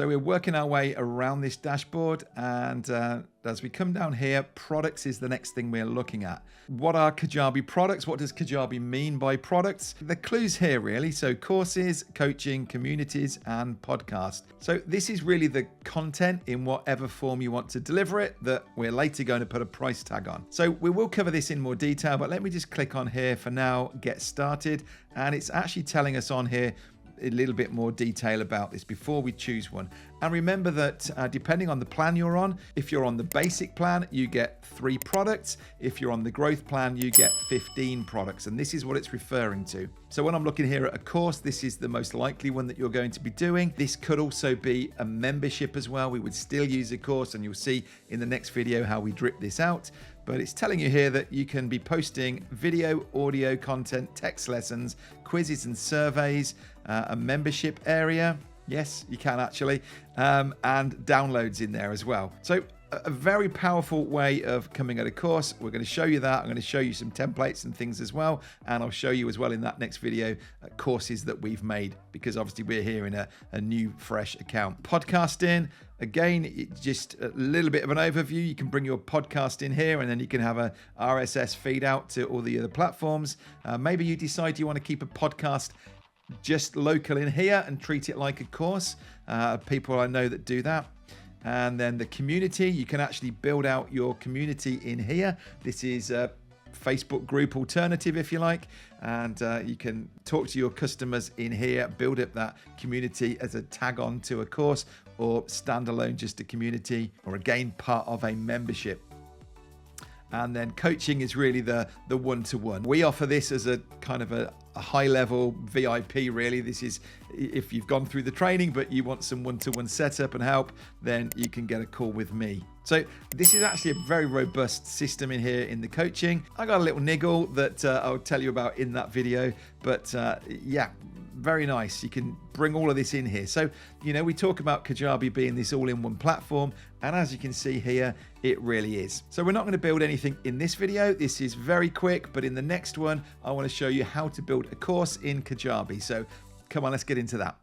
So we're working our way around this dashboard, and as we come down here, products is the next thing we're looking at. What are Kajabi products? What does Kajabi mean by products? The clues here really. So courses, coaching, communities, and podcast. So this is really the content in whatever form you want to deliver it that we're later going to put a price tag on. So we will cover this in more detail, but let me just click on here for now, get started. And it's actually telling us on here a little bit more detail about this before we choose one. And remember that depending on the plan you're on, if you're on the basic plan, you get 3 products. If you're on the growth plan, you get 15 products. And this is what it's referring to. So when I'm looking here at a course, this is the most likely one that you're going to be doing. This could also be a membership as well. We would still use a course, and you'll see in the next video how we drip this out. But it's telling you here that you can be posting video, audio content, text lessons, quizzes and surveys, a membership area. Yes, you can actually, and downloads in there as well. So a very powerful way of coming at a course. We're going to show you that. I'm going to show you some templates and things as well. And I'll show you as well in that next video courses that we've made, because obviously we're here in a new, fresh account. Podcasting, again, just a little bit of an overview. You can bring your podcast in here, and then you can have a RSS feed out to all the other platforms. Maybe you decide you want to keep a podcast just local in here and treat it like a course. People I know that do that. And then the community, you can actually build out your community in here. This is a Facebook group alternative, if you like, and you can talk to your customers in here, build up that community as a tag on to a course, or standalone, just a community, or again part of a membership. And then coaching is really the one-to-one. We offer this as a kind of a high-level VIP, really. This is if you've gone through the training, but you want some one-to-one setup and help, then you can get a call with me. So this is actually a very robust system in here in the coaching. I got a little niggle that I'll tell you about in that video, but yeah, very nice. You can bring all of this in here. So, you know, we talk about Kajabi being this all-in-one platform, and as you can see here, it really is. So we're not going to build anything in this video. This is very quick, but in the next one, I want to show you how to build a course in Kajabi. So come on, let's get into that.